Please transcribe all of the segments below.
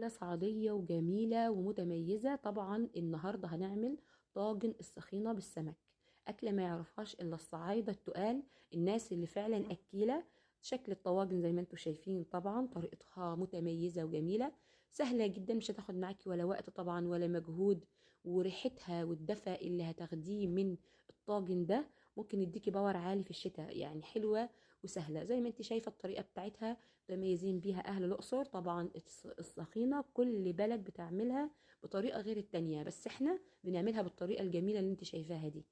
صعيدية وجميلة ومتميزة. طبعا النهاردة هنعمل طاجن السخينة بالسمك، أكلة ما يعرفهاش إلا الصعايدة التقال، الناس اللي فعلا أكيلة. شكل الطواجن زي ما انتم شايفين، طبعا طريقتها متميزة وجميلة، سهلة جدا، مش هتاخد معاكي ولا وقت طبعا ولا مجهود. وريحتها والدفى اللي هتاخديه من الطاجن ده ممكن يديكي باور عالي في الشتاء، يعني حلوة وسهلة زي ما انت شايفة الطريقة بتاعتها. متميزين بيها أهل الأقصر. طبعا السخينة كل بلد بتعملها بطريقة غير التانية، بس احنا بنعملها بالطريقة الجميلة اللي انت شايفاها دي.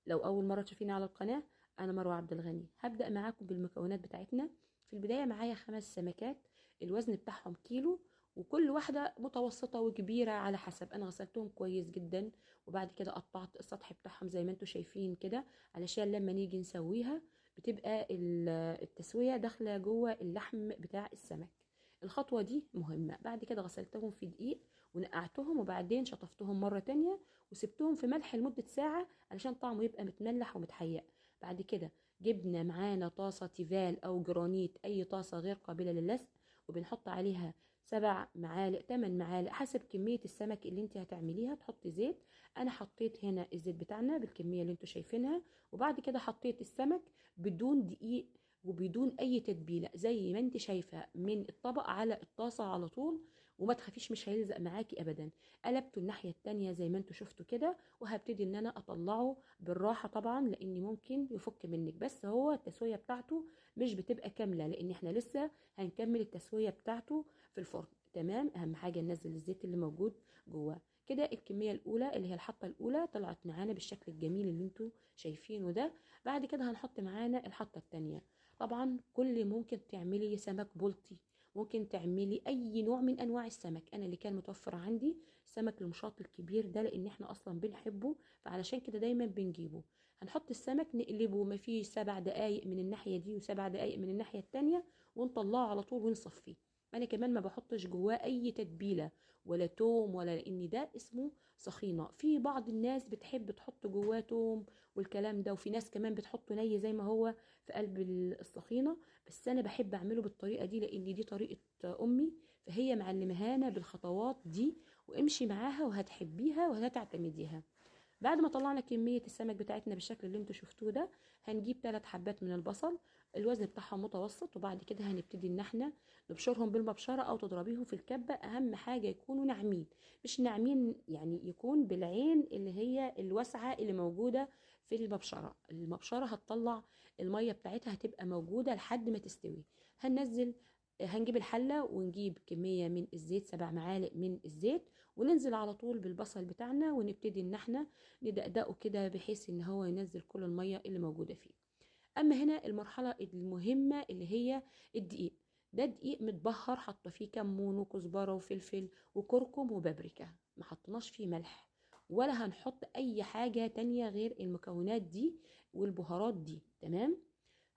لو أول مرة تشوفيني على القناة، أنا مروة عبد الغني. هبدأ معاكم بالمكونات بتاعتنا. في البداية معايا 5 سمكات، الوزن بتاعهم كيلو، وكل واحدة متوسطة وكبيرة على حسب. أنا غسلتهم كويس جدا، وبعد كده قطعت السطح بتاعهم زي ما انتم شايفين كده، علشان لما نيجي نسويها بتبقى التسوية داخلة جوه اللحم بتاع السمك. الخطوة دي مهمة. بعد كده غسلتهم في دقيق ونقعتهم، وبعدين شطفتهم مرة تانية وسبتهم في ملح لمدة ساعة علشان طعمه يبقى متملح ومتحيق. بعد كده جبنا معانا طاسة تيفال أو جرانيت، أي طاسة غير قابلة لللسع، وبنحط عليها 7 معالق 8 معالق حسب كمية السمك اللي انت هتعمليها. تحطي زيت، انا حطيت هنا الزيت بتاعنا بالكمية اللي انتوا شايفينها. وبعد كده حطيت السمك بدون دقيق وبدون اي تتبيلة، زي ما انت شايفة من الطبق على الطاسة على طول، وما تخافيش مش هيلزق معاكي ابدا. قلبته الناحية التانية زي ما انتوا شفتوا كده، وهبتدي ان انا اطلعه بالراحة طبعا، لان ممكن يفك منك، بس هو التسوية بتاعته مش بتبقى كاملة لان احنا لسه هنكمل التسوية بتاعته في الفرن. تمام، اهم حاجة ننزل الزيت اللي موجود جواه كده. الكمية الاولى اللي هي الحطة الاولى طلعت معانا بالشكل الجميل اللي انتوا شايفينه ده. بعد كده هنحط معانا الحطة التانية. طبعا كل ممكن تعملي سمك بلطي، ممكن تعملي اي نوع من انواع السمك. انا اللي كان متوفر عندي السمك المشاط الكبير ده، لان احنا اصلا بنحبه، فعلشان كده دايما بنجيبه. هنحط السمك نقلبه ما فيه 7 دقايق من الناحية دي و7 دقايق من الناحية التانية، ونطلعه على طول ونصفيه. انا كمان ما بحطش جواه اي تتبيله ولا توم، ولا لان ده اسمه سخينه. في بعض الناس بتحب تحط جواه توم والكلام ده، وفي ناس كمان بتحطه ني زي ما هو في قلب السخينه. بس انا بحب اعمله بالطريقه دي لان دي طريقه امي، فهي معلمهانا بالخطوات دي، وامشي معاها وهتحبيها وهتعتمديها. بعد ما طلعنا كمية السمك بتاعتنا بالشكل اللي انتوا شفتوه ده، هنجيب 3 حبات من البصل، الوزن بتاعهم متوسط. وبعد كده هنبتدي ان احنا نبشرهم بالمبشرة او تضربيهم في الكبة. اهم حاجة يكونوا ناعمين، مش ناعمين يعني يكون بالعين اللي هي الواسعة اللي موجودة في المبشرة. المبشرة هتطلع المية بتاعتها، هتبقى موجودة لحد ما تستوي. هنجيب الحلة ونجيب كمية من الزيت، 7 معالق من الزيت، وننزل على طول بالبصل بتاعنا، ونبتدي ان احنا ندقدقه كده بحيث ان هو ينزل كل المية اللي موجودة فيه. اما هنا المرحلة المهمة اللي هي الدقيق. ده دقيق متبخر، حاطه فيه كمون وكزبرة وفلفل وكركم وبابريكا، ما حطناش فيه ملح، ولا هنحط اي حاجة تانية غير المكونات دي والبهارات دي. تمام.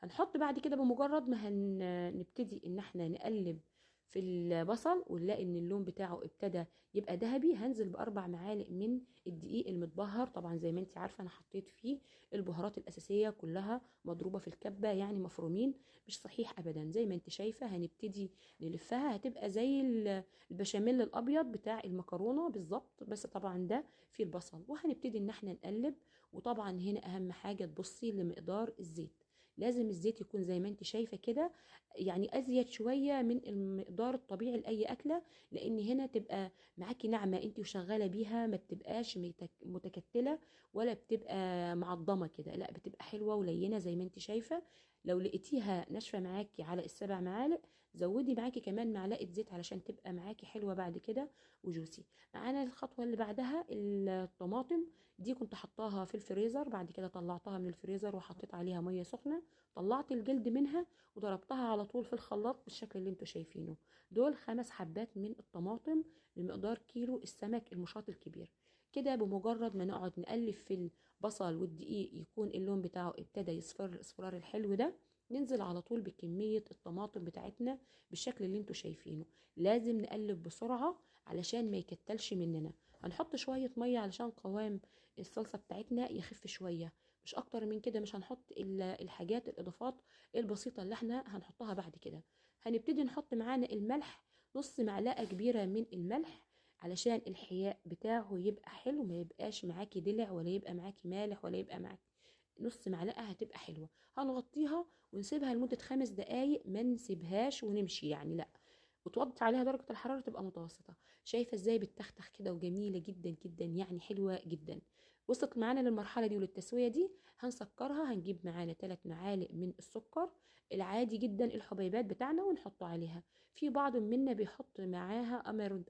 هنحط بعد كده بمجرد ما هنبتدي ان احنا نقلب في البصل ونلاقي ان اللون بتاعه ابتدى يبقى ذهبي، هنزل ب4 معالق من الدقيق المتبهر. طبعا زي ما انت عارفه انا حطيت فيه البهارات الاساسيه كلها مضروبه في الكبه، يعني مفرومين، مش صحيح ابدا. زي ما انت شايفه هنبتدي نلفها، هتبقى زي البشاميل الابيض بتاع المكرونه بالظبط، بس طبعا ده في البصل. وهنبتدي ان احنا نقلب. وطبعا هنا اهم حاجه تبصي لمقدار الزيت، لازم الزيت يكون زي ما انت شايفه كده، يعني ازيد شويه من المقدار الطبيعي لاي اكله، لان هنا تبقى معاكي ناعمه انت وشغاله بيها، ما بتبقاش متكتله ولا بتبقى معضمه كده، لا بتبقى حلوه ولينه زي ما انت شايفه. لو لقيتيها ناشفه معاكي على ال7 معالق، زودي معاكي كمان معلقه زيت علشان تبقى معاكي حلوه بعد كده وجوسي. معانا الخطوه اللي بعدها الطماطم. دي كنت حطاها في الفريزر، بعد كده طلعتها من الفريزر وحطيت عليها ميه سخنه، طلعت الجلد منها وضربتها على طول في الخلاط بالشكل اللي انتوا شايفينه. دول 5 حبات من الطماطم بمقدار كيلو السمك المشاط الكبير. كده بمجرد ما نقعد نقلب في البصل والدقيق يكون اللون بتاعه ابتدى يصفر الاصفرار الحلو ده، ننزل على طول بكمية الطماطم بتاعتنا بالشكل اللي انتوا شايفينه. لازم نقلب بسرعة علشان ما يكتلش مننا. هنحط شوية مية علشان قوام الصلصة بتاعتنا يخف شوية، مش اكتر من كده. مش هنحط الا الحاجات الاضافات البسيطة اللي احنا هنحطها بعد كده. هنبتدي نحط معانا الملح نص معلقة كبيرة من الملح علشان الحياء بتاعه يبقى حلو، ما يبقاش معاكي دلع ولا يبقى معاكي مالح ولا يبقى معاكي. نص معلقة هتبقى حلوة. هنغطيها ونسيبها لمدة 5 دقايق، ما نسيبهاش ونمشي يعني، لا، وتوطي عليها درجة الحرارة تبقى متوسطة. شايفة ازاي بتتختخ كده وجميلة جدا جدا، يعني حلوة جدا. وصلت معانا للمرحلة دي وللتسوية دي، هنسكرها. هنجيب معانا 3 معالق من السكر العادي جدا، الحبيبات بتاعنا، ونحطه عليها. في بعض منا بيحط معاها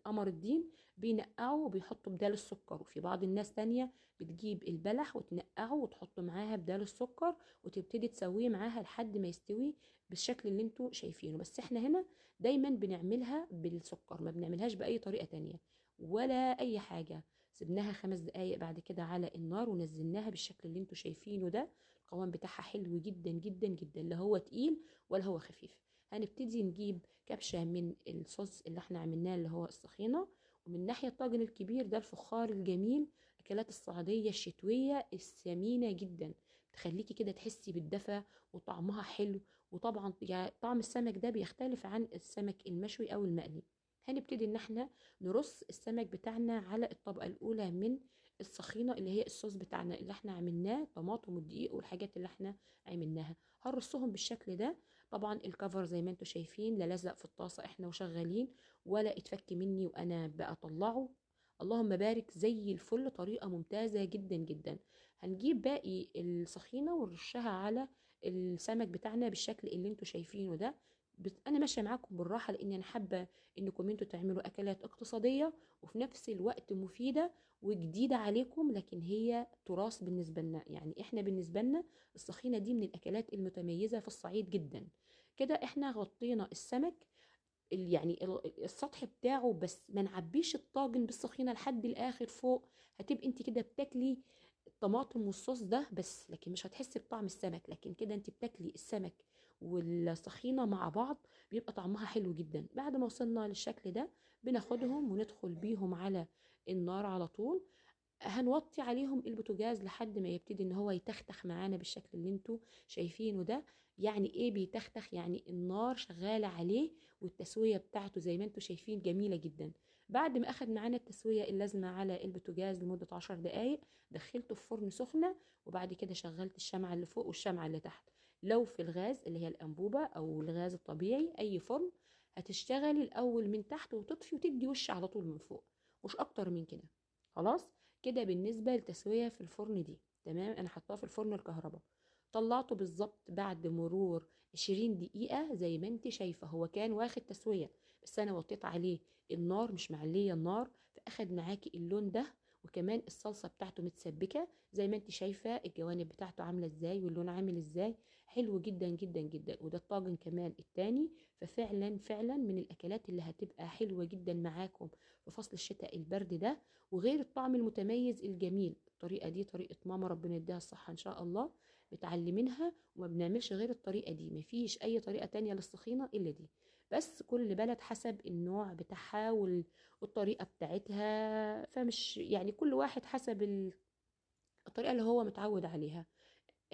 قمر الدين، بينقعه وبيحطه بدال السكر. وفي بعض الناس تانية بتجيب البلح وتنقعه وتحطه معاها بدال السكر، وتبتدي تسويه معاها لحد ما يستوي بالشكل اللي انتوا شايفينه. بس احنا هنا دايما بنعملها بالسكر، ما بنعملهاش بأي طريقة تانية ولا أي حاجة. سبناها 5 دقايق بعد كده على النار ونزلناها بالشكل اللي انتوا شايفينه ده. القوام بتاعها حلو جدا جدا جدا، لا هو تقيل ولا هو خفيف. هنبتدي نجيب كبشة من الصوص اللي احنا عملناه اللي هو السخينة. ومن ناحية الطاجن الكبير ده الفخار الجميل، أكلات الصعيدية الشتوية الثمينة جدا، تخليكي كده تحسي بالدفى وطعمها حلو. وطبعا يعني طعم السمك ده بيختلف عن السمك المشوي او المقلي. هنبتدي ان احنا نرص السمك بتاعنا على الطبقة الاولى من السخينة، اللي هي الصوص بتاعنا اللي احنا عملناه، طماطم والدقيق والحاجات اللي احنا عملناها. هنرصهم بالشكل ده. طبعا الكفر زي ما انتم شايفين لا لزق في الطاسة احنا وشغالين، ولا اتفك مني وانا بطلعه. اللهم بارك، زي الفل، طريقة ممتازة جدا جدا. هنجيب باقي السخينة ونرشها على السمك بتاعنا بالشكل اللي انتوا شايفينه ده. انا ماشيه معاكم بالراحه لان انا حابه انكم انتوا تعملوا اكلات اقتصاديه وفي نفس الوقت مفيده وجديده عليكم، لكن هي تراث بالنسبه لنا. يعني احنا بالنسبه لنا السخينه دي من الاكلات المتميزه في الصعيد جدا. كده احنا غطينا السمك، يعني السطح بتاعه بس، ما نعبيش الطاجن بالسخينه لحد الاخر فوق. هتبقي انت كده بتاكلي الطماطم والصوص ده بس، لكن مش هتحسي بطعم السمك. لكن كده انت بتاكلي السمك والسخينه مع بعض، بيبقى طعمها حلو جدا. بعد ما وصلنا للشكل ده بناخدهم وندخل بيهم على النار على طول. هنوطي عليهم البوتاجاز لحد ما يبتدي ان هو يتختخ معانا بالشكل اللي انتوا شايفينه ده. يعني ايه بيتختخ؟ يعني النار شغالة عليه والتسوية بتاعته زي ما انتوا شايفين جميلة جدا. بعد ما اخد معانا التسوية اللازمة على البوتاجاز لمدة 10 دقايق، دخلته في فرن سخنة، وبعد كده شغلت الشمعة اللي فوق والشمعة اللي تحت. لو في الغاز اللي هي الأنبوبة أو الغاز الطبيعي أي فرن، هتشتغلي الأول من تحت وتطفي وتدي وش على طول من فوق، مش أكتر من كده. خلاص كده بالنسبة للتسوية في الفرن دي تمام. انا حطاه في الفرن الكهرباء، طلعته بالظبط بعد مرور 20 دقيقة. زي ما انت شايفة هو كان واخد تسوية، بس انا وطيت عليه النار، مش معلية النار، فاخد معاكي اللون ده. وكمان الصلصة بتاعته متسبكة زي ما انت شايفة، الجوانب بتاعته عاملة ازاي واللون عامل ازاي، حلو جدا جدا جدا. وده الطاجن كمان التاني. ففعلا فعلا من الاكلات اللي هتبقى حلوة جدا معاكم في فصل الشتاء البرد ده. وغير الطعم المتميز الجميل، الطريقة دي طريقة ماما ربنا يديها الصحة إن شاء الله، متعلمينها وما بنعملش غير الطريقة دي. مفيش أي طريقة تانية للسخينة إلا دي. بس كل بلد حسب النوع بتاعها والطريقة بتاعتها، فمش يعني كل واحد حسب الطريقة اللي هو متعود عليها.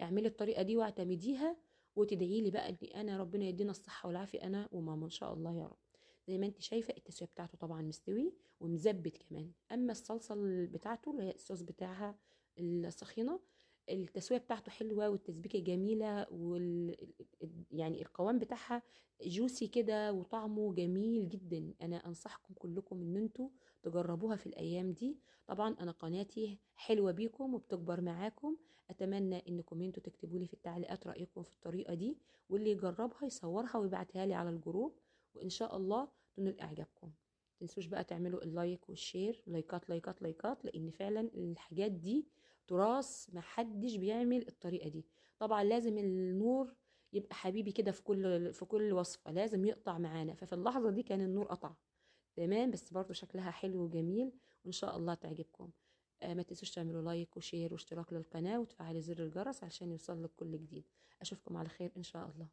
اعملي الطريقة دي واعتمديها، وتدعي لي بقى ان انا ربنا يدينا الصحة والعافية انا وماما ان شاء الله يا رب. زي ما انت شايفة التسوية بتاعته طبعا مستوي ومزبت كمان. اما الصلصة بتاعته اللي هي الصوص بتاعها السخينة، التسوية بتاعته حلوة والتسبيكة جميلة يعني القوام بتاعها جوسي كده وطعمه جميل جدا. انا انصحكم كلكم ان انتوا تجربوها في الايام دي. طبعا انا قناتي حلوة بيكم وبتكبر معاكم. اتمنى انكم انتوا تكتبوا لي في التعليقات رايكم في الطريقه دي، واللي يجربها يصورها ويبعتها لي على الجروب، وان شاء الله تنال اعجابكم. متنسوش بقى تعملوا اللايك والشير، لايكات لايكات لايكات، لان فعلا الحاجات دي تراث محدش بيعمل الطريقه دي. طبعا لازم النور يبقى حبيبي كده في كل وصفه لازم يقطع معانا، ففي اللحظه دي كان النور قطع تمام، بس برضو شكلها حلو وجميل وان شاء الله تعجبكم. ما تنسوش تعملوا لايك وشير واشتراك للقناة وتفعلي زر الجرس عشان يوصل لك كل جديد. اشوفكم على خير ان شاء الله.